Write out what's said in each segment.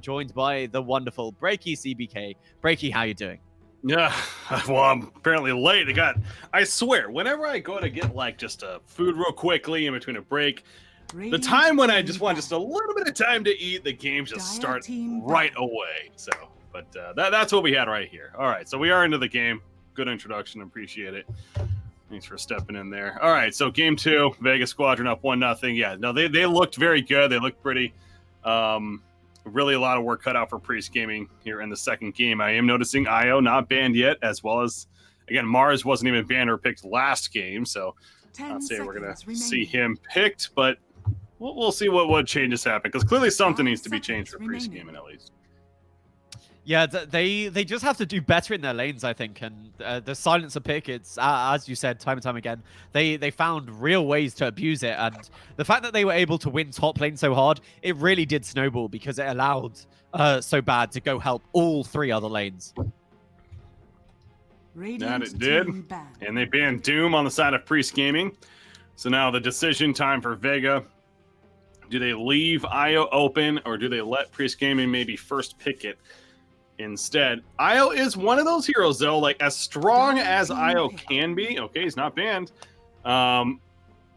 joined by the wonderful Breaky CBK. Breaky, how you doing? Yeah, well, I'm apparently late. I swear, whenever I go to get like just a food real quickly in between a break, the time when I just want just a little bit of time to eat, the games just start right away. So, but that's what we had right here. All right, so we are into the game. Good introduction, appreciate it. Thanks for stepping in there. All right, so game 2, Vega Squadron up 1-0. Yeah, no, they looked very good. They looked pretty. Really a lot of work cut out for Pries Gaming here in the second game. I am noticing IO not banned yet, as well as, again, Mars wasn't even banned or picked last game, so I'll say we're going to see him picked, but we'll see what changes happen, because clearly something needs to be changed for Pries Gaming at least. Yeah, they just have to do better in their lanes, I think. And the silencer pick, it's as you said, time and time again, they found real ways to abuse it. And the fact that they were able to win top lane so hard, it really did snowball because it allowed So Bad to go help all 3 other lanes. That it did. And they banned Doom on the side of Pries Gaming. So now the decision time for Vega. Do they leave IO open, or do they let Pries Gaming maybe first pick it instead? IO is one of those heroes, though, like as strong as IO can be. Okay, he's not banned.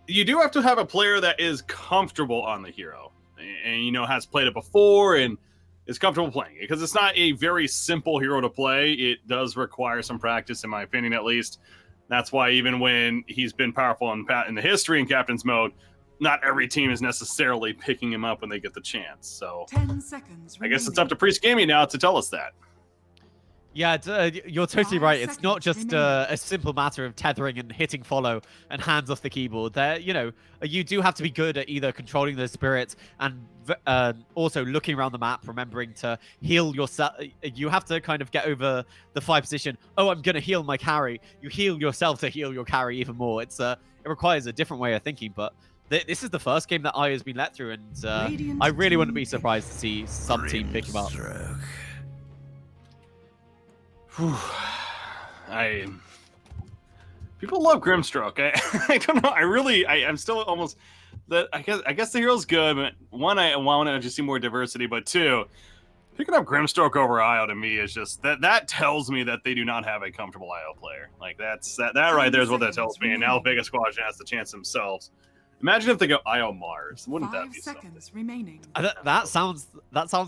You do have to have a player that is comfortable on the hero and has played it before and is comfortable playing it, because it's not a very simple hero to play. It does require some practice, in my opinion, at least. That's why even when he's been powerful in the history in Captain's Mode, not every team is necessarily picking him up when they get the chance. So 10 seconds I guess it's up to Pries Gaming now to tell us that. Yeah, you're totally right. It's not just a simple matter of tethering and hitting follow and hands off the keyboard. You do have to be good at either controlling the spirits and also looking around the map, remembering to heal yourself. You have to kind of get over the 5 position. Oh, I'm going to heal my carry. You heal yourself to heal your carry even more. It requires a different way of thinking, but this is the first game that I has been let through, and I really wouldn't be surprised to see some team pick him up. People love Grimstroke. I don't know. I'm still almost that. I guess the hero's good, but one, I want to just see more diversity, but 2, picking up Grimstroke over IO to me is just that tells me that they do not have a comfortable IO player. Like that right there is what that tells me. And now Vega Squadron has the chance themselves. Imagine if they go IO Mars. Wouldn't that be something? Remaining. That sounds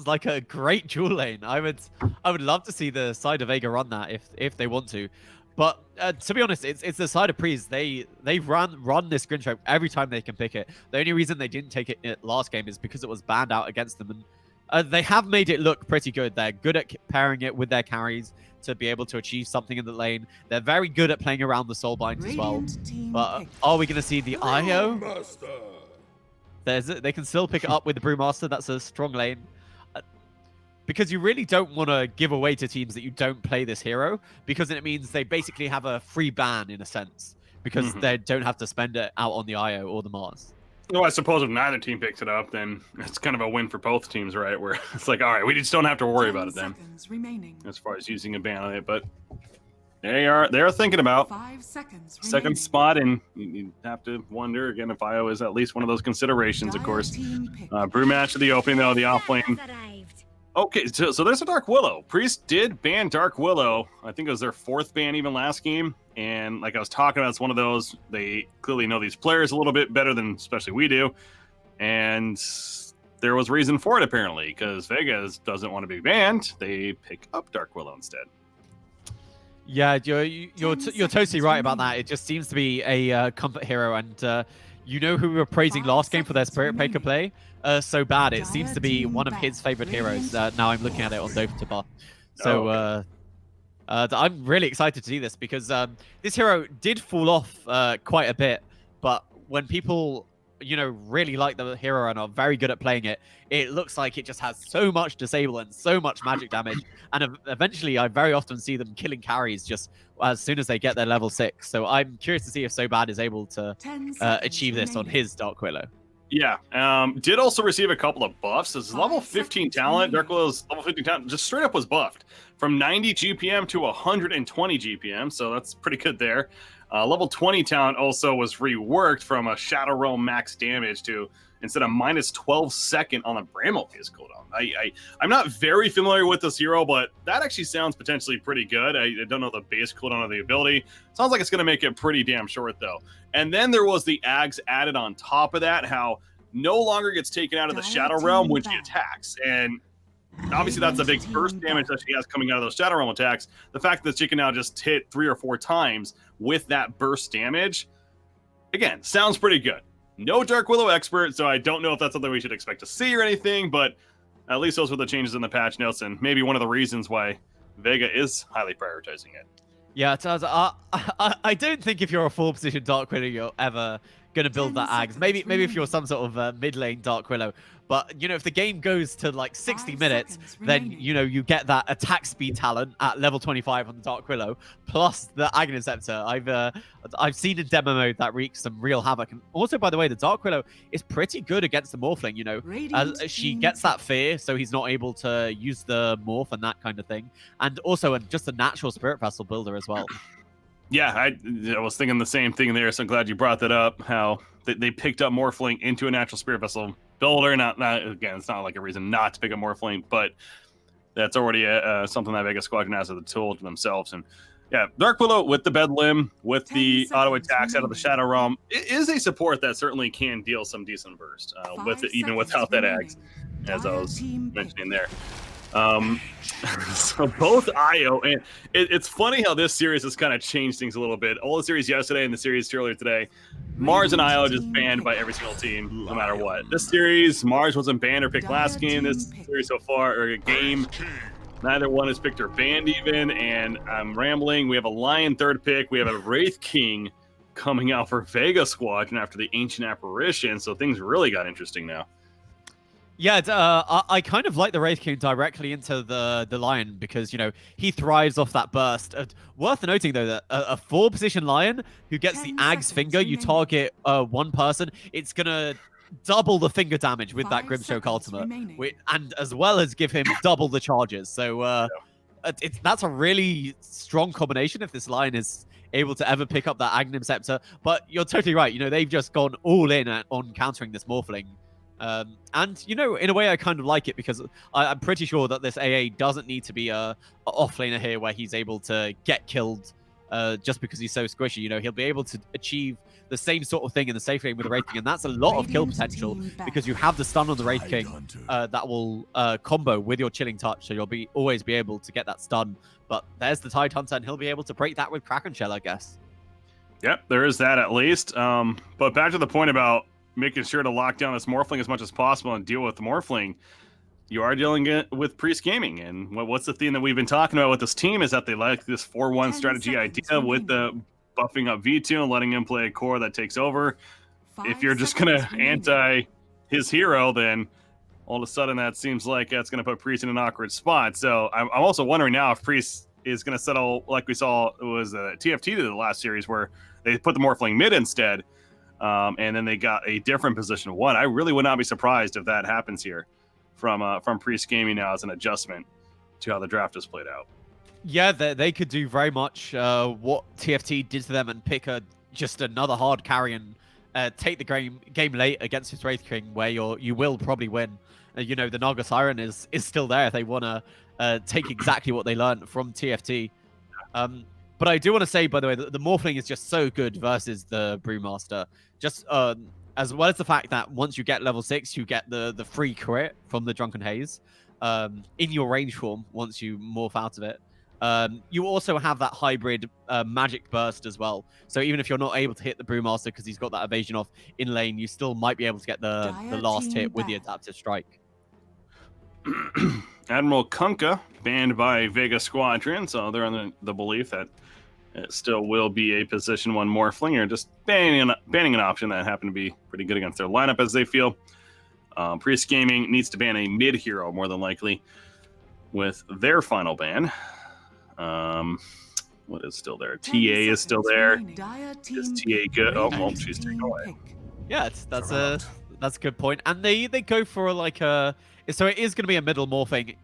like a great dual lane. I would love to see the side of Vega run that if they want to. But to be honest, it's the side of Pries. They run this Grimstroke every time they can pick it. The only reason they didn't take it last game is because it was banned out against them. And they have made it look pretty good. They're good at pairing it with their carries to be able to achieve something in the lane. They're very good at playing around the soul binds as well. But are we going to see the IO? They can still pick it up with the Brewmaster. That's a strong lane. Because you really don't want to give away to teams that you don't play this hero, because it means they basically have a free ban in a sense, because they don't have to spend it out on the IO or the Mars. Well, I suppose if neither team picks it up, then it's kind of a win for both teams, right? Where it's like, all right, we just don't have to worry about it then, as far as using a ban on it. But they're thinking about 5 seconds second spot, and you have to wonder again if IO is at least one of those considerations. Of course, brew match of the opening though, the offlane. Okay, so there's a Dark Willow. Priest did ban Dark Willow. I think it was their 4th ban even last game. And like I was talking about, it's one of those, they clearly know these players a little bit better than especially we do. And there was reason for it, apparently, because Vegas doesn't want to be banned. They pick up Dark Willow instead. Yeah, you're totally right about that. It just seems to be a comfort hero, and you know who we were praising last game for their Spirit Breaker play? So Bad. It seems to be one of his favorite heroes. Now I'm looking at it on Dota to Buff. So I'm really excited to see this, because this hero did fall off quite a bit, but when people really like the hero and are very good at playing it, it looks like it just has so much disable and so much magic damage, and eventually I very often see them killing carries just as soon as they get their level 6. So I'm curious to see if So Bad is able to achieve this on his Dark Willow. Yeah, did also receive a couple of buffs. His level 15 talent, Dark Willow's level 15 talent, just straight up was buffed from 90 GPM to 120 GPM, so that's pretty good there. Level 20 talent also was reworked from a Shadow Realm max damage to instead of minus 12 second on the Bramble base cooldown. I'm not very familiar with this hero, but that actually sounds potentially pretty good. I don't know the base cooldown of the ability. Sounds like it's going to make it pretty damn short, though. And then there was the Ags added on top of that, how no longer gets taken out of the Shadow Realm when she attacks. And obviously that's a big burst damage that she has coming out of those Shadow Realm attacks. The fact that she can now just hit 3 or 4 times with that burst damage, again, sounds pretty good. No Dark Willow expert, so I don't know if that's something we should expect to see or anything, but at least those were the changes in the patch notes, and maybe one of the reasons why Vega is highly prioritizing it. Yeah, I don't think if you're a 4-position Dark Willow, you're ever going to build that Ags. Maybe if you're some sort of mid lane Dark Willow. But, you know, if the game goes to like 60 minutes, then, you know, you get that attack speed talent at level 25 on the Dark Willow, plus the Aghanim Scepter. I've seen in demo mode that wreaks some real havoc. And also, by the way, the Dark Willow is pretty good against the Morphling, you know. As she gets that fear, so he's not able to use the Morph and that kind of thing. And also just a natural Spirit Vessel builder as well. Yeah, I was thinking the same thing there, so I'm glad you brought that up, how they picked up Morphling into a natural Spirit Vessel builder. Not again, it's not like a reason not to pick up Morphling, but that's already something that Vega Squadron has as a tool to themselves. And yeah, Dark Willow with the Bedlam, with the auto attacks out of the Shadow Realm, it is a support that certainly can deal some decent burst with it, even without that Ags, as I was mentioning there. So both IO and it's funny how this series has kind of changed things a little bit. All the series yesterday and the series earlier today, Mars and IO just banned by every single team, no matter what. This series, Mars wasn't banned or picked last game. This series so far, or a game, neither one is picked or banned even. And I'm rambling. We have a Lion third pick. We have a Wraith King coming out for Vega Squadron after the Ancient Apparition. So things really got interesting now. Yeah, I kind of like the Wraith King directly into the Lion because, you know, he thrives off that burst. Worth noting, though, that a 4-position Lion who gets the Ag's Finger, you target one person, it's going to double the finger damage with that Grimstroke ultimate, and as well as give him double the charges. So that's a really strong combination if this Lion is able to ever pick up that Aghanim Scepter. But you're totally right. You know, they've just gone all in on countering this Morphling. And, you know, in a way, I kind of like it because I'm pretty sure that this AA doesn't need to be a offlaner here where he's able to get killed just because he's so squishy. You know, he'll be able to achieve the same sort of thing in the safe lane with the Wraith King, and that's a lot of kill potential because you have the stun on the Wraith King that will combo with your Chilling Touch, so you'll always be able to get that stun. But there's the Tide Hunter, and he'll be able to break that with Kraken Shell, I guess. Yep, there is that at least. But back to the point about making sure to lock down this Morphling as much as possible and deal with the Morphling, you are dealing with Priest Gaming. And what's the theme that we've been talking about with this team is that they like this 4-1 strategy idea with the buffing up V2 and letting him play a core that takes over. If you're just going to anti his hero, then all of a sudden that seems like that's going to put Priest in an awkward spot. So I'm also wondering now if Priest is going to settle like we saw it was TFT to the last series where they put the Morphling mid instead. And then they got a different position 1. I really would not be surprised if that happens here from Priest Gaming now as an adjustment to how the draft is played out. Yeah, they could do very much what TFT did to them and pick just another hard carry and take the game late against his Wraith King, where you will probably win. You know, the Naga Siren is still there if they want to take exactly what they learned from TFT. But I do want to say, by the way, that the Morphling is just so good versus the Brewmaster. Just as well as the fact that once you get level 6, you get the free crit from the Drunken Haze in your range form once you morph out of it. You also have that hybrid magic burst as well. So even if you're not able to hit the Brewmaster because he's got that evasion off in lane, you still might be able to get the last hit with the Adaptive Strike. Admiral Kunkka banned by Vega Squadron, so they're on the belief that it still will be a position 1 Morphling, or just banning an option that happened to be pretty good against their lineup as they feel. Priest Gaming needs to ban a mid hero more than likely with their final ban. What is still there? TA is still there. Is TA good? Oh, well, she's taken away. Yeah, that's a good point. And they go for like a... So it is going to be a middle morphling,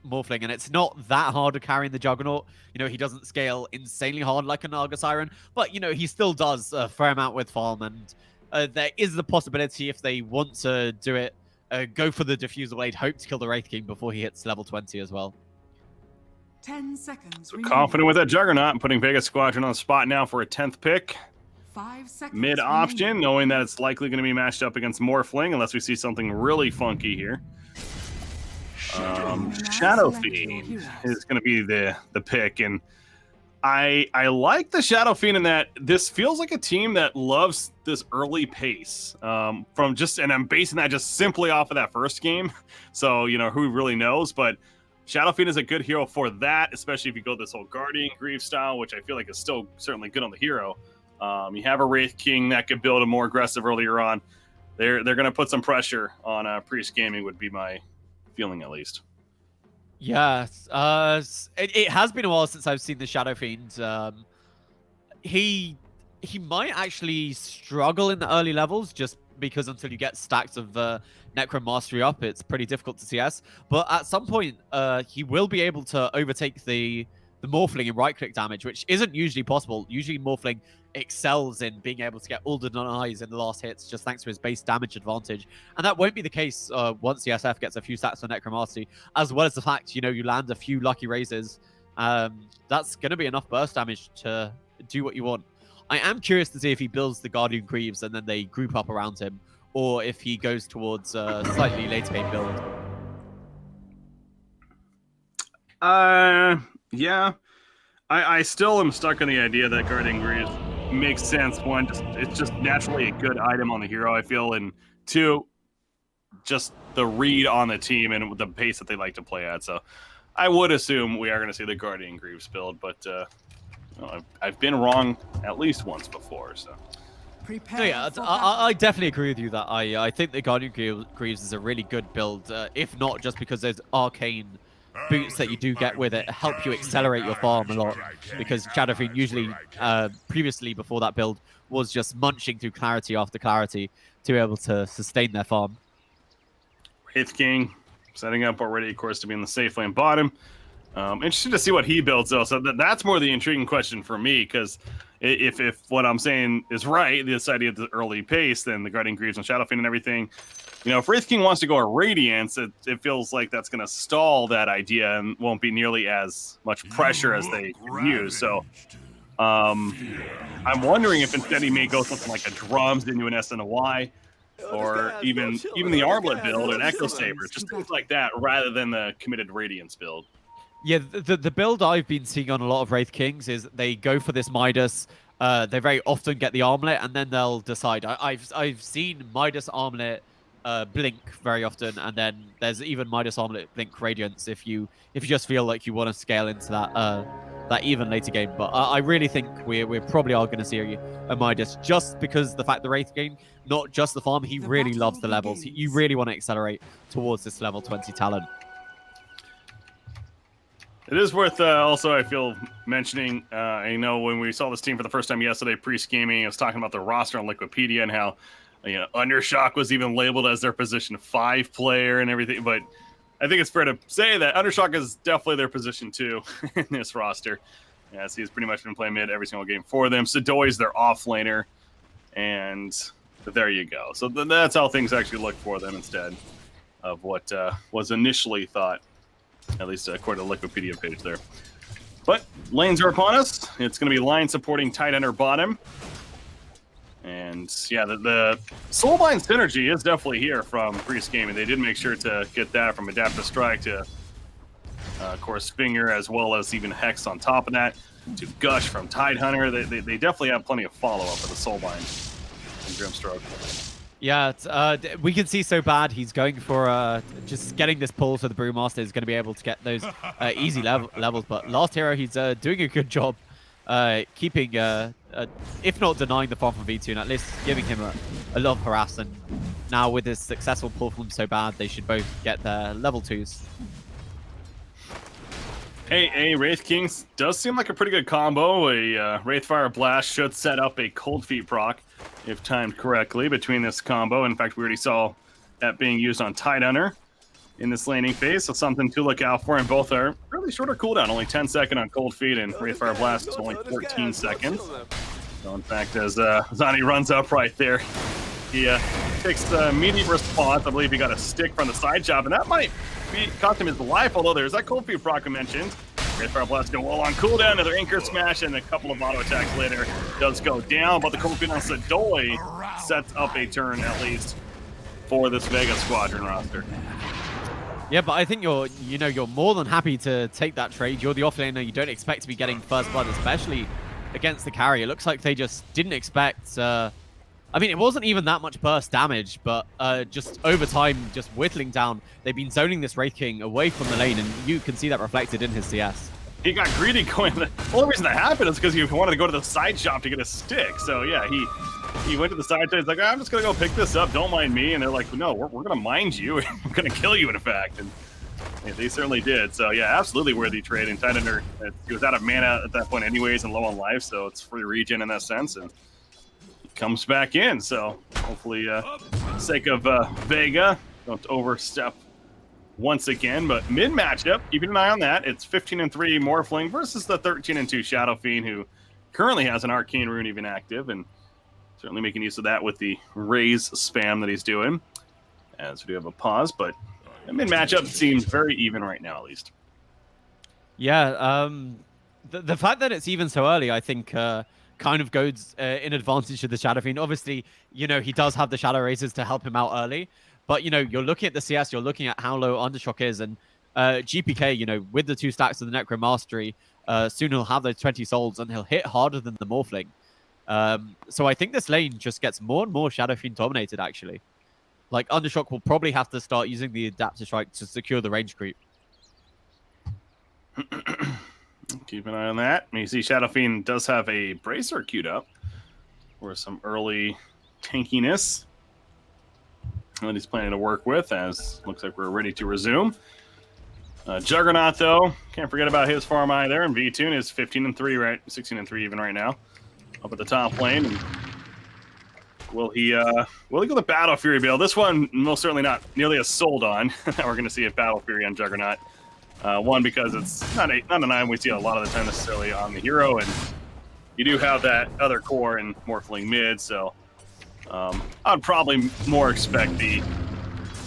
and it's not that hard to carry in the Juggernaut. You know, he doesn't scale insanely hard like a Naga Siren, but, you know, he still does a fair amount with farm, and there is the possibility if they want to do it, go for the Diffusal Blade, hope to kill the Wraith King before he hits level 20 as well. 10 seconds. So confident with that Juggernaut and putting Vega Squadron on the spot now for a 10th pick. 5 seconds. Mid option, knowing that it's likely going to be matched up against Morphling unless we see something really funky here. Shadow Fiend is going to be the pick, and I like the Shadow Fiend in that this feels like a team that loves this early pace. And I'm basing that just simply off of that first game. So, who really knows? But Shadow Fiend is a good hero for that, especially if you go this whole Guardian Grief style, which I feel like is still certainly good on the hero. You have a Wraith King that could build a more aggressive earlier on. They're going to put some pressure on Priest Gaming, would be my feeling at least. Yes, it has been a while since I've seen the Shadow Fiend. He might actually struggle in the early levels just because until you get stacks of Necro Mastery up, it's pretty difficult to CS. But at some point, he will be able to overtake the Morphling in right-click damage, which isn't usually possible. Usually Morphling excels in being able to get all the denies in the last hits just thanks to his base damage advantage. And that won't be the case once the SF gets a few stacks of Necromancy, as well as the fact, you land a few lucky raises. That's going to be enough burst damage to do what you want. I am curious to see if he builds the Guardian Greaves and then they group up around him, or if he goes towards a slightly later game build. Yeah. I still am stuck on the idea that Guardian Greaves makes sense. One, it's just naturally a good item on the hero, I feel, and two, just the read on the team and the pace that they like to play at. So I would assume we are going to see the Guardian Greaves build, but I've been wrong at least once before. So yeah, I definitely agree with you that I think the Guardian Greaves is a really good build, if not just because there's arcane boots that you do get with it help you accelerate your farm a lot, because Shadow Fiend usually previously before that build was just munching through clarity after clarity to be able to sustain their farm. Wraith King setting up already, of course, to be in the safe lane bottom. Interested to see what he builds though, so that's more the intriguing question for me, because if what I'm saying is right, this idea of the early pace, then the Guardian Greaves and Shadow Fiend and everything, if Wraith King wants to go a Radiance, it feels like that's going to stall that idea and won't be nearly as much pressure as they use. So I'm wondering if instead he may go something like a Drums into an SNY, or even the Armlet build, an Echo Saber, just things like that, rather than the committed Radiance build. Yeah, the build I've been seeing on a lot of Wraith Kings is they go for this Midas. They very often get the Armlet, and then they'll decide. I've seen Midas Armlet blink very often, and then there's even Midas Armlet blink Radiance if you just feel like you want to scale into that even later game. But I really think we probably are going to see a Midas, just because the fact the Wraith King, not just the farm, he really loves the levels. You really want to accelerate towards this level 20 talent. It is worth also, I feel, mentioning, I know when we saw this team for the first time yesterday, Priest Gaming, I was talking about the roster on Liquipedia and how Undershock was even labeled as their position 5 player and everything, but I think it's fair to say that Undershock is definitely their position 2 in this roster, as he's pretty much been playing mid every single game for them. Sadoi's their off laner, and there you go. So that's how things actually look for them instead of what was initially thought, at least according to the Liquipedia page there. But lanes are upon us. It's going to be line supporting tight ender bottom. And yeah, the Soulbind synergy is definitely here from Priest Gaming. They did make sure to get that from Adaptive Strike to, of course, Finger, as well as even Hex on top of that, to Gush from Tidehunter. They definitely have plenty of follow-up for the Soulbind and Grimstroke. Yeah, we can see so bad he's going for just getting this pull, so the Brewmaster is going to be able to get those easy levels. But last hero, he's doing a good job keeping, if not denying the farm from V2, and at least giving him a lot of harass. And now with this successful pull from so bad, they should both get their level 2s. Hey, Wraith Kings does seem like a pretty good combo. A Wraithfire Blast should set up a Cold Feet proc, if timed correctly, between this combo. In fact, we already saw that being used on Tidehunter in this laning phase, so something to look out for. And both are really shorter cooldown, only 10 seconds on Cold Feet, and Wraithfire Blast is only 14 seconds. So in fact, as Zani runs up right there, He takes the immediate response. I believe he got a stick from the side job, and that might be cost him his life, although there's that cold feet proc I mentioned. Great Fire Blast go well on cooldown, another Anchor Smash, and a couple of auto attacks later does go down, but the cold feet on Sadoy sets up a turn at least for this Vega Squadron roster. Yeah, but I think you're more than happy to take that trade. You're the offlaner. You don't expect to be getting first blood, especially against the carry. It looks like they just didn't expect. I mean, it wasn't even that much burst damage, but just over time, just whittling down. They've been zoning this Wraith King away from the lane, and you can see that reflected in his CS. He got greedy going. The only reason that happened is because he wanted to go to the side shop to get a stick. So yeah, he went to the side shop. He's like, I'm just gonna go pick this up. Don't mind me. And they're like, no, we're gonna mind you. We're gonna kill you, in fact. And yeah, they certainly did. So yeah, absolutely worthy trade. And Tidehunter, he was out of mana at that point anyways and low on life, so it's free regen in that sense. And he comes back in. So hopefully, sake of Vega, don't overstep once again. But mid matchup, keeping an eye on that. It's 15-3 Morphling versus the 13-2 Shadow Fiend, who currently has an Arcane Rune even active, and certainly making use of that with the raise spam that he's doing. As we do have a pause, but the mid matchup seems very even right now, at least. Yeah, the fact that it's even so early, I think, kind of goes in advantage to the Shadow Fiend. Obviously, he does have the Shadow Razors to help him out early. But, you're looking at the CS, you're looking at how low Undershock is, and GPK, with the 2 stacks of the Necro Mastery, soon he'll have those 20 souls, and he'll hit harder than the Morphling. So I think this lane just gets more and more Shadow Fiend dominated, actually. Like, Undershock will probably have to start using the Adaptive Strike to secure the range creep. Keep an eye on that. You see Shadow Fiend does have a Bracer queued up for some early tankiness that he's planning to work with, as looks like we're ready to resume. Juggernaut, though, can't forget about his farm either, and V-Tune is 15-3, right? 16-3 even right now, up at the top lane. And will he go the Battle Fury build? This one, most certainly not nearly as sold on. That we're going to see a Battle Fury on Juggernaut. One, because it's not an item we see a lot of the time necessarily on the hero, and you do have that other core in Morphling mid, so I'd probably more expect the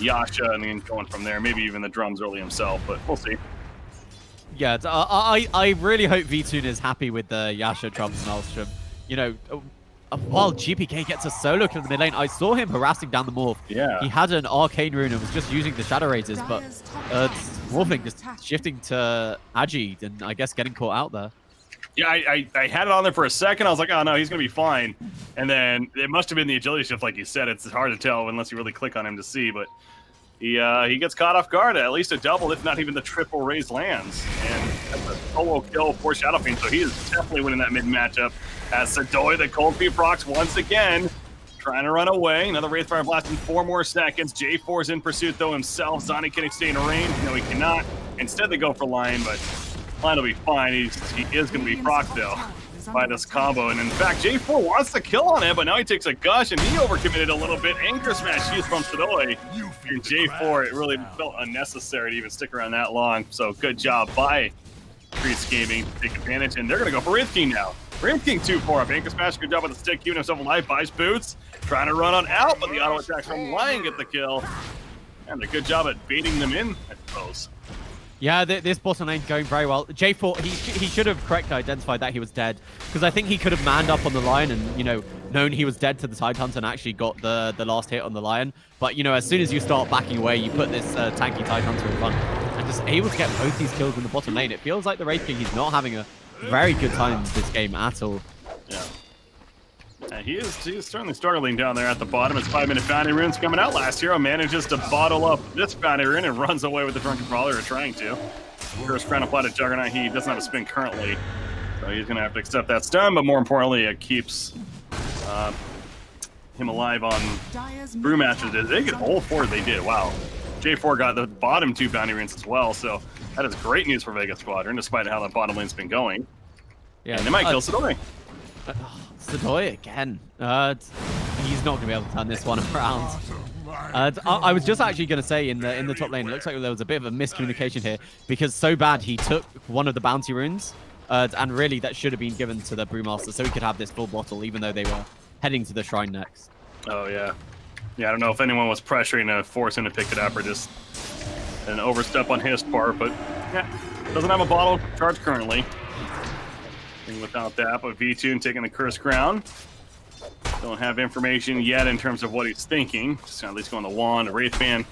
Yasha and then going from there, maybe even the drums early himself, but we'll see. Yeah, I really hope V-Tune is happy with the Yasha drums and Maelstrom. While GPK gets a solo kill in the mid lane, I saw him harassing down the Morph. Yeah. He had an Arcane Rune and was just using the Shadow Razors, but Morphling just shifting to Agi and I guess getting caught out there. Yeah, I had it on there for a second. I was like, oh no, he's going to be fine. And then it must have been the agility shift, like you said. It's hard to tell unless you really click on him to see, but he gets caught off guard. At least a double, if not even the triple raise lands. And that's a solo kill for Shadow Fiend, so he is definitely winning that mid matchup. As Sadoy, the Cold Feet procs once again, trying to run away. Another Wraithfire Blast in 4 more seconds. J4's in pursuit, though, himself. Zani can stay in range. No, he cannot. Instead, they go for Lion, but Lion will be fine. He is going to be procced, though, by this combo. And in fact, J4 wants the kill on him, but now he takes a gush, and he overcommitted a little bit. Anchor Smash used from Sadoy. And J4, it really felt unnecessary to even stick around that long. So good job by Pries Gaming to take advantage. And they're going to go for Wraith King now. Wraith King 2-4 up. Anchor Smash, good job with the stick, keeping himself alive, buys boots. Trying to run on out, but the auto attack from Lion get the kill. And a good job at baiting them in, I suppose. Yeah, this bottom lane going very well. J4, he should have correctly identified that he was dead, because I think he could have manned up on the Lion and, known he was dead to the Tidehunter and actually got the last hit on the Lion. But, as soon as you start backing away, you put this tanky Tidehunter in front and just able to get both these kills in the bottom lane. It feels like the Wraith King, he's not having a very good time this game at all. Yeah. He's certainly struggling down there at the bottom. His 5-minute bounty rune's coming out. Last hero manages to bottle up this bounty rune and runs away with the Drunken Brawler, or trying to. First crown applied to Juggernaut. He doesn't have a spin currently, so he's going to have to accept that stun, but more importantly, it keeps him alive on Brewmasters. They get all 4 they did. Wow. J4 got the bottom 2 bounty runes as well, so that is great news for Vega Squadron, despite how the bottom lane's been going. Yeah, and they might kill Sadoy. Sadoy again. He's not going to be able to turn this one around. I was just actually going to say in the top lane, it looks like there was a bit of a miscommunication here, because so bad he took one of the bounty runes, and really that should have been given to the Brewmaster so he could have this full bottle, even though they were heading to the shrine next. Oh, yeah. Yeah, I don't know if anyone was pressuring to force him to pick it up or just an overstep on his part, but yeah, doesn't have a bottle charge currently. And without that, but V2 taking the cursed crown. Don't have information yet in terms of what he's thinking. Just at least going the wand, a Wraith Band.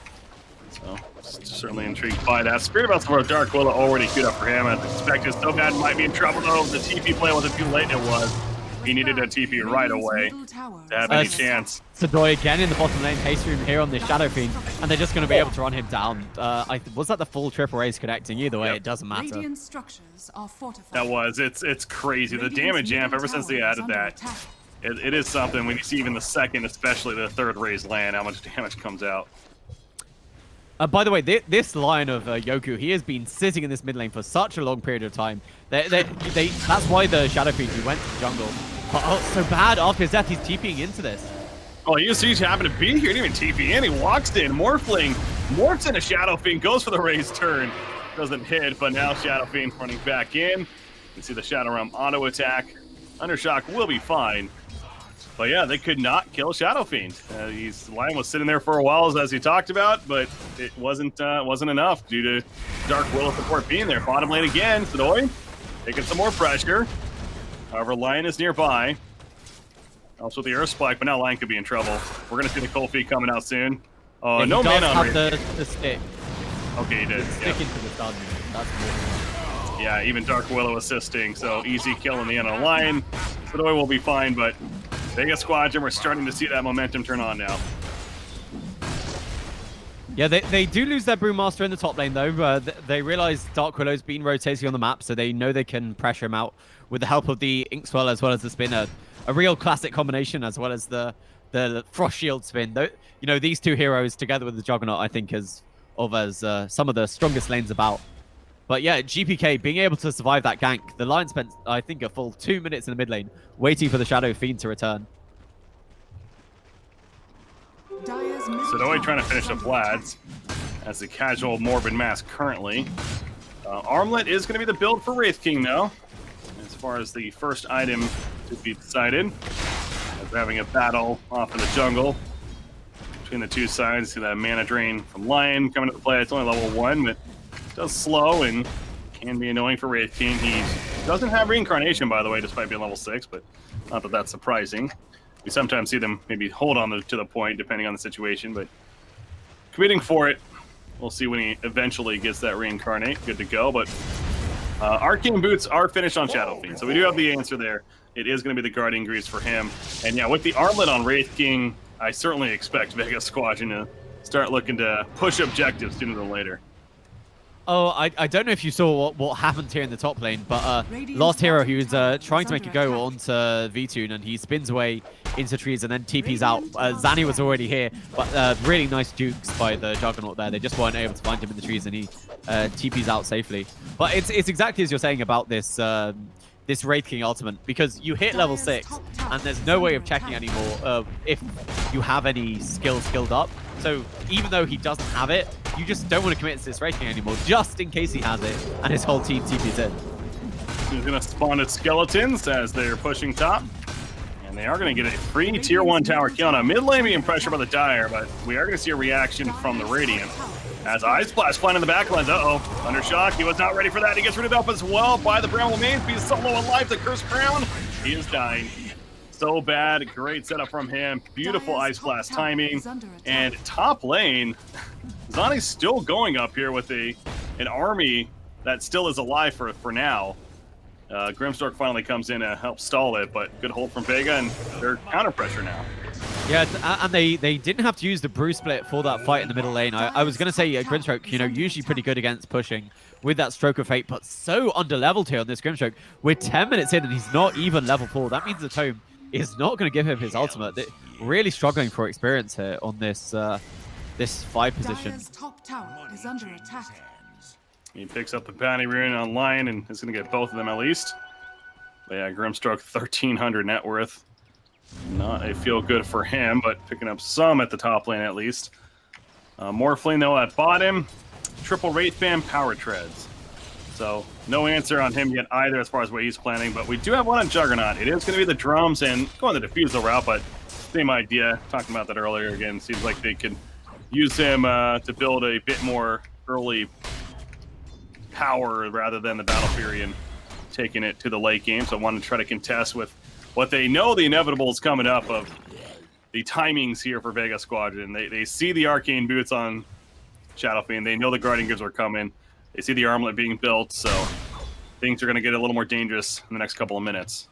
So, certainly intrigued by that. Spirit Vessel for Dark Willow already queued up for him. As expected, so bad might be in trouble though. The TP play wasn't too late, it was. He needed a TP right away to have any chance. Sadoy again in the bottom lane, haste room here on this Shadow Fiend, and they're just going to be able to run him down. Was that the full triple raise connecting? Either way, it doesn't matter. Radiant structures are fortified. That was. It's crazy. The damage amp, ever since they added that, it is something when you see even the second, especially the third raise land, how much damage comes out. By the way, this line of Yoku, he has been sitting in this mid lane for such a long period of time. That's why the Shadow Fiend, he went to the jungle. But oh, so bad after his death, he's TPing into this. Oh, you see, he's happened to be here. He didn't even TP in. He walks in, Morphling, morphs into Shadow Fiend, goes for the raise turn. Doesn't hit, but now Shadow Fiend running back in. You can see the Shadow Realm auto attack. Undershock will be fine. But yeah, they could not kill Shadow Fiend. Lion was sitting there for a while, as he talked about, but it wasn't enough due to Dark Willow support being there. Bottom lane again, Sadoy taking some more pressure. However, Lion is nearby. Also the Earth Spike, but now Lion could be in trouble. We're going to see the Cold Feet coming out soon. Yeah, no mana on the stick. Okay, he did. Stick into the stun. That's cool. Yeah, even Dark Willow assisting, so easy kill in the end of the line. Sadoy will be fine, but Vega Squadron, we're starting to see that momentum turn on now. Yeah, they do lose their Brewmaster in the top lane, though. They realize Dark Willow's been rotating on the map, so they know they can pressure him out with the help of the Inkswell as well as the Spinner. A real classic combination, as well as the Frost Shield spin. Though, you know, these two heroes together with the Juggernaut, I think, as some of the strongest lanes about. But yeah, GPK being able to survive that gank. The Lion spent, I think, a full 2 minutes in the mid lane waiting for the Shadow Fiend to return. Sadoy trying to finish the Vlads as the casual Morbid Mask currently. Armlet is going to be the build for Wraith King, though, as far as the first item to be decided. As we're having a battle off in the jungle between the two sides. See that mana drain from Lion coming into play. It's only level 1, but it does slow and can be annoying for Wraith King. He doesn't have Reincarnation, by the way, despite being level 6, but not that that's surprising. We sometimes see them maybe hold on to the point, depending on the situation, but committing for it. We'll see when he eventually gets that Reincarnate. Good to go, but Arcane Boots are finished on Shadow Fiend, so we do have the answer there. It is going to be the Guardian Greaves for him. And yeah, with the Armlet on Wraith King, I certainly expect Vega Squadron to start looking to push objectives sooner than later. Oh, I don't know if you saw what happened here in the top lane, but last hero, he was trying to make a go onto V-Tune, and he spins away into trees and then TP's out. Zanny was already here, but really nice dukes by the Juggernaut there. They just weren't able to find him in the trees, and he TP's out safely. But it's exactly as you're saying about this this Wraith King ultimate, because you hit level 6, and there's no way of checking anymore if you have any skilled up. So even though he doesn't have it, you just don't want to commit to this Wraith King anymore, just in case he has it, and his whole team TP's in. He's going to spawn his skeletons as they're pushing top. And they are going to get a free tier 1 tower kill. Now, mid lane being pressured by the Dire, but we are going to see a reaction from the Radiant. As Ice Splash flying in the backlines. Uh-oh. Undershock. He was not ready for that. He gets rid of up as well by the Bramble Mains. He's solo alive. The Cursed Crown. He is dying. So bad. Great setup from him. Beautiful Ice Blast timing. And top lane, Zani's still going up here with an army that still is alive for now. Grimstork finally comes in to help stall it, but good hold from Vega, and they're counter pressure now. Yeah, and they didn't have to use the brew split for that fight in the middle lane. I was going to say Grimstroke, you know, usually pretty good against pushing with that Stroke of Fate, but so under-leveled here on this Grimstroke. We're 10 minutes in, and he's not even level 4. That means the Tome is not going to give him his ultimate. They're really struggling for experience here on this this 5 position. Dire's top tower is under attack. He picks up the bounty rune on Lion and is going to get both of them at least. But yeah, Grimstroke, 1,300 net worth. Not a feel good for him, but picking up some at the top lane at least. Morphling, though, at bottom. Triple Wraith Band Power Treads. So no answer on him yet either as far as what he's planning, but we do have one on Juggernaut. It is going to be the drums and going the Diffusal route, but same idea. Talking about that earlier again. Seems like they could use him to build a bit more early power rather than the Battle Fury and taking it to the late game. So I want to try to contest with what they know the inevitable is coming up of the timings here for Vega Squadron. They see the arcane boots on Shadow Fiend. They know the Guardian Gears are coming. They see the armlet being built, so things are going to get a little more dangerous in the next couple of minutes.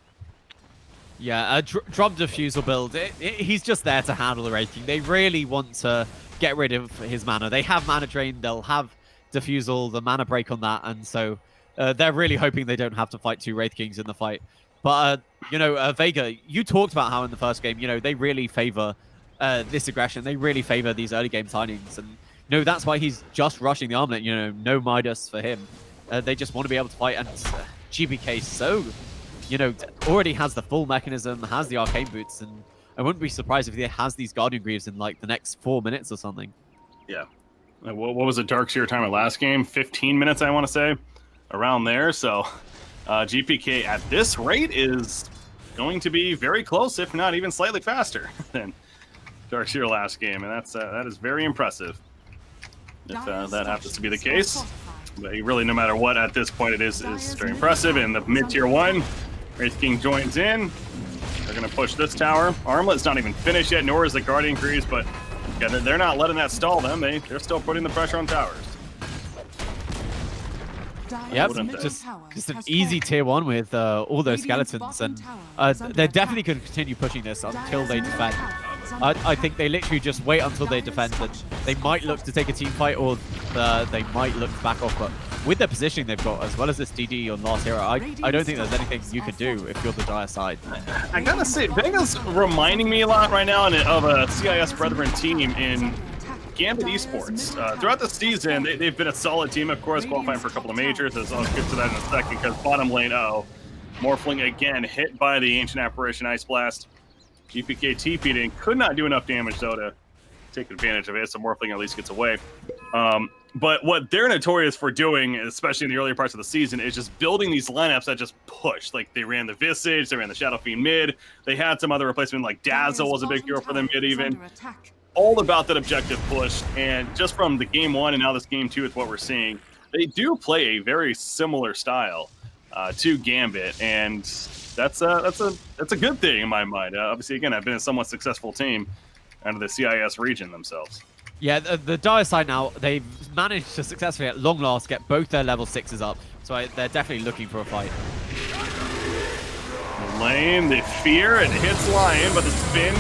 Yeah, Drum Diffusal build, he's just there to handle the Wraith King. They really want to get rid of his mana. They have mana drain, they'll have Diffusal, the mana break on that, and so they're really hoping they don't have to fight 2 Wraith Kings in the fight. But, you know, Vega, you talked about how in the first game, you know, they really favor this aggression. They really favor these early game timings. And, you know, that's why he's just rushing the armlet, you know, no Midas for him. They just want to be able to fight. And GBK so, you know, already has the full mechanism, has the arcane boots. And I wouldn't be surprised if he has these Guardian Greaves in, like, the next 4 minutes or something. Yeah. What was the Dark Seer timer last game? 15 minutes, I want to say. Around there, so... GPK at this rate is going to be very close, if not even slightly faster than Darkseer last game, and that is very impressive. If that happens to be the case, but really, no matter what, at this point, it is very impressive. And the mid-tier 1, Wraith King joins in. They're going to push this tower. Armlet's not even finished yet, nor is the Guardian Greaves, but yeah, they're not letting that stall them. They're still putting the pressure on towers. Yep, just an easy tier 1 with all those skeletons, and they definitely could continue pushing this until they defend. I think they literally just wait until they defend, and they might look to take a team fight, or they might look to back off. But with the positioning they've got, as well as this DD on last hero, I don't think there's anything you can do if you're the dire side. I gotta say, Vega's reminding me a lot right now of a CIS Brethren team in Gambit Esports. Throughout the season, they've been a solid team, of course, qualifying for a couple of majors. I'll get to that in a second, because bottom lane, Morphling again hit by the Ancient Apparition Ice Blast. GPK TP'd in, could not do enough damage, though, to take advantage of it, so Morphling at least gets away. But what they're notorious for doing, especially in the earlier parts of the season, is just building these lineups that just push. Like, they ran the Visage, they ran the Shadow Fiend mid, they had some other replacement, like Dazzle was a big hero for them mid even. All about that objective push, and just from the game 1 and now this game 2 with what we're seeing, they do play a very similar style to Gambit, and that's a good thing in my mind. Obviously, again, I've been a somewhat successful team out of the CIS region themselves. Yeah, the dire side now, they've managed to successfully at long last get both their level 6s up, so they're definitely looking for a fight. The lane, the fear, it hits Lion, but the spin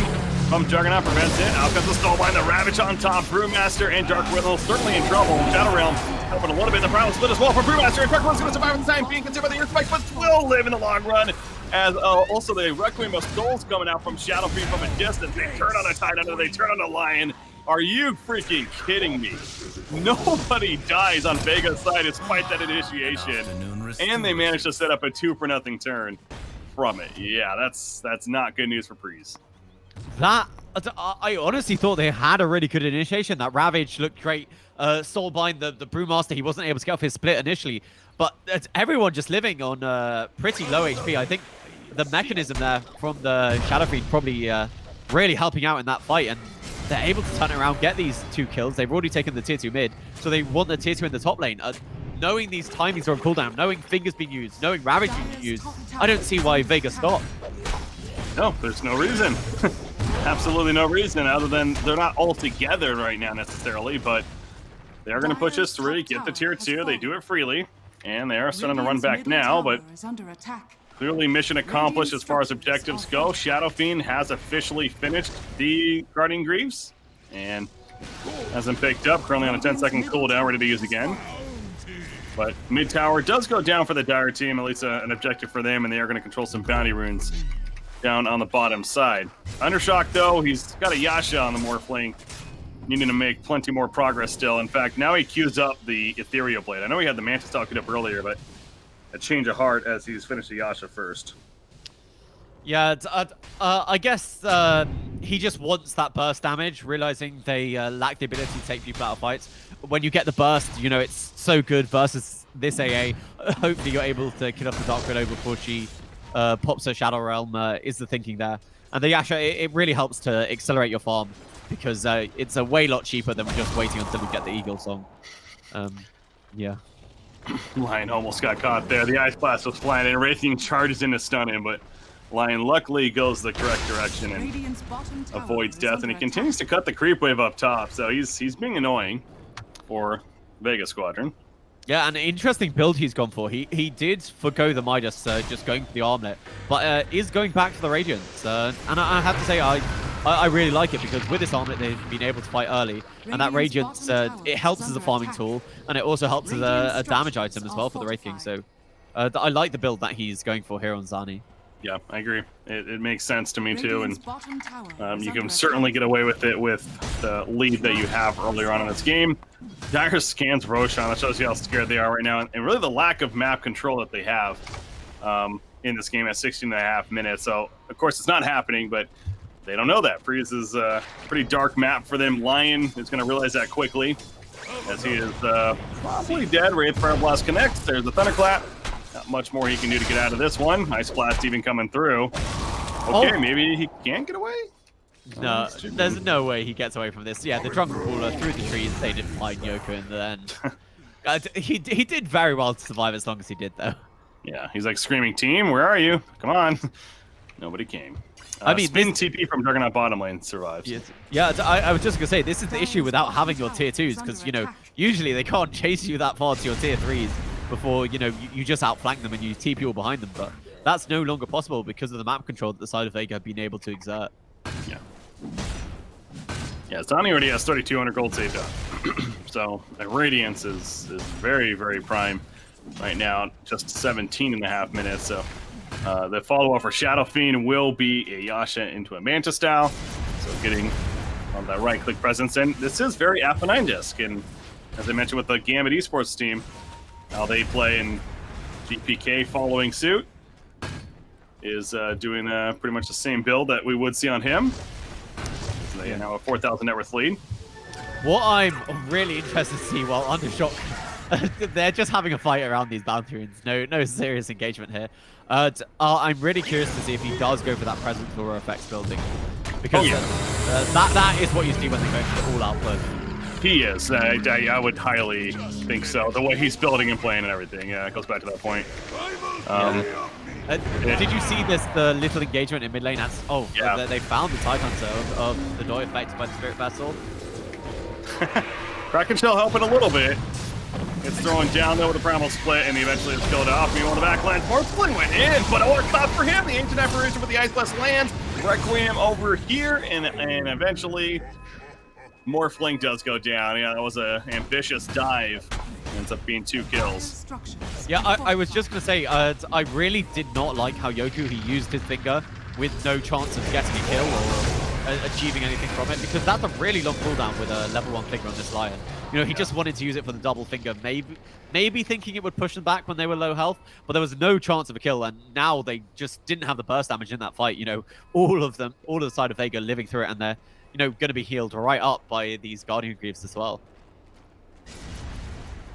from Juggernaut prevents it. Out comes the Stallbind, the Ravage on top. Brewmaster and Dark Whittle certainly in trouble. Shadow Realm helping a little bit. The Primal split as well for Brewmaster. And Dark Whittle's going to survive in time, being consumed by the Earth Spike, but will live in the long run. As also the Requiem of Souls coming out from Shadow Fiend from a distance. They turn on a Tidehunter, they turn on a Lion. Are you freaking kidding me? Nobody dies on Vega's side despite that initiation. And they managed to set up a 2-for-0 turn from it. Yeah, that's not good news for Pries. I honestly thought they had a really good initiation. That Ravage looked great. Soulbind, the Brewmaster, he wasn't able to get off his split initially. But everyone just living on pretty low HP. I think the mechanism there from the Shadow Fiend probably really helping out in that fight. And they're able to turn it around, get these 2 kills. They've already taken the tier 2 mid. So they want the tier 2 in the top lane. Knowing these timings are on cooldown, knowing Fingers being used, knowing Ravage being used, I don't see why Vega stopped. No, there's no reason. Absolutely no reason, other than they're not all together right now necessarily, but they're going to push us through, get the tier 2. They do it freely, and they are starting to run back now, but clearly mission accomplished as far as objectives go. Shadow Fiend has officially finished the Guardian Greaves, and hasn't picked up. Currently on a 10-second cooldown, ready to use again. But mid tower does go down for the Dire team, at least an objective for them, and they are going to control some bounty runes down on the bottom side. Undershock, though, he's got a Yasha on the Morphling, needing to make plenty more progress still. In fact, now he queues up the Ethereal Blade. I know he had the Mantis Talk up earlier, but a change of heart as he's finished the Yasha first. Yeah, I guess he just wants that burst damage, realizing they lack the ability to take people out of fights. When you get the burst, you know, it's so good versus this AA. Hopefully you're able to kill off the Dark Widow before she pops her Shadow Realm, is the thinking there. And the Yasha, it really helps to accelerate your farm because it's a way lot cheaper than just waiting until we get the Eagle song. Yeah. Lion almost got caught there. The Ice Blast was flying in. Racing charges in to stun him, but Lion luckily goes the correct direction and avoids death, and he continues to cut the creep wave up top, so he's being annoying for Vega Squadron. Yeah, and an interesting build he's gone for. He did forgo the Midas, just going for the Armlet, but is going back to the Radiance. And I have to say, I really like it because with this Armlet, they've been able to fight early, and that Radiance, it helps as a farming tool, and it also helps as a damage item as well for the Wraith King. So I like the build that he's going for here on Zani. Yeah, I agree. It makes sense to me too, and you can certainly get away with it with the lead that you have earlier on in this game. Dire scans Roshan. That shows you how scared they are right now, and really the lack of map control that they have in this game at 16.5 minutes. So, of course, it's not happening, but they don't know that. Pries is a pretty dark map for them. Lion is going to realize that quickly, as he is probably dead. Wraith Fire Blast connects. There's a Thunderclap. Not much more he can do to get out of this one. Ice Blast even coming through. Okay, maybe he can't get away? No, there's no way he gets away from this. Yeah, the Drunken Brawler through the trees, they didn't find Yoko in the end. He did very well to survive as long as he did, though. Yeah, he's like screaming, team, where are you? Come on. Nobody came. I mean, Spin TP from Juggernaut bottom lane survives. Yeah, I was just going to say, this is the issue without having your tier 2s, because, you know, usually they can't chase you that far to your tier 3s before, you know, you just outflank them and you TP all behind them, but that's no longer possible because of the map control that the side of Vega have been able to exert. Yeah. Yeah, Zani already has 3,200 gold saved up. So, Radiance is very, very prime right now, just 17.5 minutes, so the follow-up for Shadow Fiend will be a Yasha into a Manta style, so getting on that right-click presence, and this is very F9-esque, and as I mentioned with the Gambit Esports team, how they play in GPK following suit is doing pretty much the same build that we would see on him. So they now have a 4,000 net worth lead. What I'm really interested to see while Undershock, they're just having a fight around these bounty runes. No serious engagement here. I'm really curious to see if he does go for that presence or effects building, because that is what you see when they go for the all-out push. He is. I would highly think so. The way he's building and playing and everything. Yeah, it goes back to that point. Did you see the little engagement in mid lane? They found the Tide Hunter of the Doi effect by the Spirit Vessel. Kraken Shell helping a little bit. It's thrown down there with a primal split, and he eventually is killed off. Meanwhile, the backline, Fort Split went in, but a stop for him. The Ancient Apparition with the Ice Blast lands. Requiem over here, and eventually Morphling does go down. Yeah, that was an ambitious dive. Ends up being 2 kills. Yeah, I was just going to say, I really did not like how Yoku, he used his finger with no chance of getting a kill or achieving anything from it, because that's a really long cooldown with a level 1 finger on this Lion. You know, he just wanted to use it for the double finger, maybe thinking it would push them back when they were low health, but there was no chance of a kill, and now they just didn't have the burst damage in that fight. You know, all of the side of Vega living through it, and they're, you know, going to be healed right up by these Guardian Greaves as well.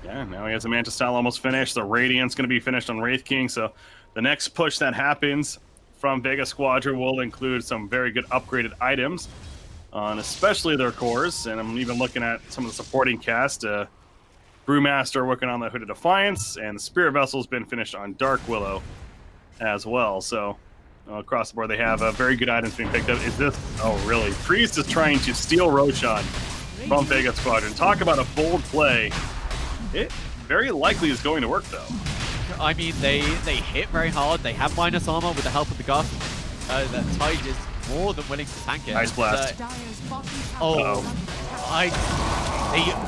Yeah, now he has a Manta style almost finished. The Radiant's going to be finished on Wraith King, so the next push that happens from Vega Squadron will include some very good upgraded items on especially their cores, and I'm even looking at some of the supporting cast. Brewmaster working on the Hooded Defiance, and the Spirit Vessel's been finished on Dark Willow as well, so across the board they have very good items being picked up. Is this... Oh, really? Priest is trying to steal Roshan from Vega Squadron. Talk about a bold play. It very likely is going to work, though. I mean, they hit very hard. They have minus armor with the help of the Gust. The Tide is more than willing to tank it. Ice Blast.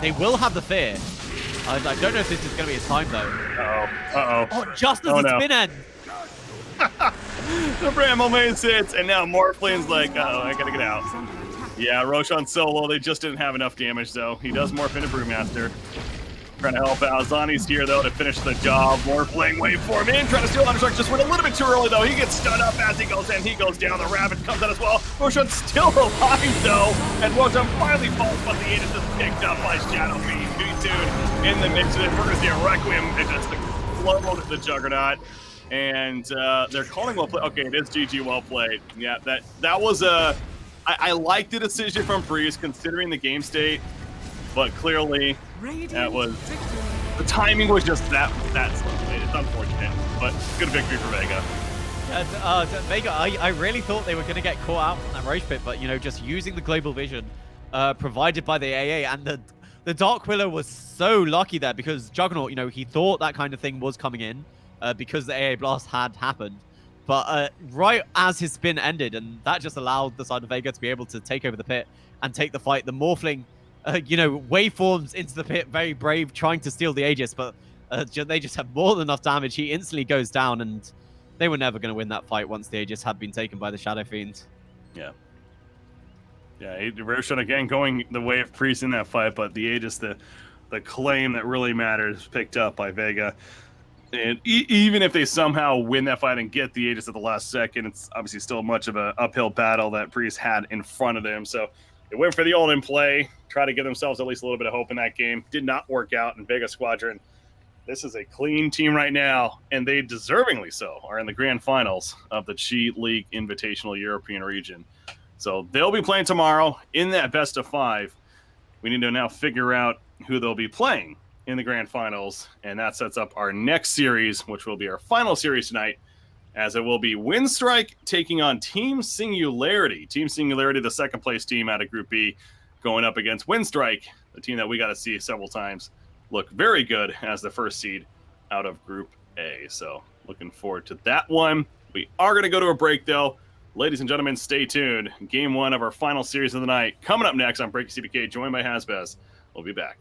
They will have the fear. I don't know if this is going to be his time, though. Oh, just as the spin ends. The Bramble main sits, and now Morphling's like, uh-oh, I gotta get out. Yeah, Roshan solo, they just didn't have enough damage, though. He does morph into Brewmaster. Trying to help out. Zani's here, though, to finish the job. Morphling, wait for him in. Trying to steal Understruck. Just went a little bit too early, though. He gets stunned up as he goes in. He goes down. The Rabbit comes out as well. Roshan's still alive, though. And Roshan finally falls, but the Aegis is picked up by Shadow Fiend too soon in the mix. And we're going to see a Requiem. It just exploded the Juggernaut. and they're calling well play. Okay, it is GG well played. Yeah, that was a. I like the decision from Pries considering the game state, but clearly that was the timing was just that slow. It's unfortunate, but good victory for Vega. Vega, I really thought they were going to get caught out from that Roche pit, but, you know, just using the global vision provided by the AA, and the Dark Willow was so lucky there because Juggernaut, you know, he thought that kind of thing was coming in because the AA blast had happened. But right as his spin ended, and that just allowed the side of Vega to be able to take over the pit and take the fight. The Morphling, you know, waveforms into the pit, very brave, trying to steal the Aegis, but they just have more than enough damage. He instantly goes down, and they were never going to win that fight once the Aegis had been taken by the Shadow Fiends. Yeah. Yeah, Roshan again going the way of Priest in that fight, but the Aegis, the claim that really matters, picked up by Vega. And even if they somehow win that fight and get the Aegis at the last second, it's obviously still much of an uphill battle that Priest had in front of them. So they went for the all-in play, try to give themselves at least a little bit of hope in that game. Did not work out in Vega Squadron. This is a clean team right now, and they deservingly so are in the grand finals of the Cheat League Invitational European region. So they'll be playing tomorrow in that best of 5. We need to now figure out who they'll be playing in the grand finals, and that sets up our next series, which will be our final series tonight, as it will be Windstrike taking on Team Singularity. Team Singularity, the second place team out of Group B, going up against Windstrike, the team that we got to see several times look very good as the first seed out of Group A. So looking forward to that one. We are going to go to a break, though. Ladies and gentlemen, stay tuned. Game 1 of our final series of the night coming up next on Breaking CBK, joined by Hasbaz. We'll be back.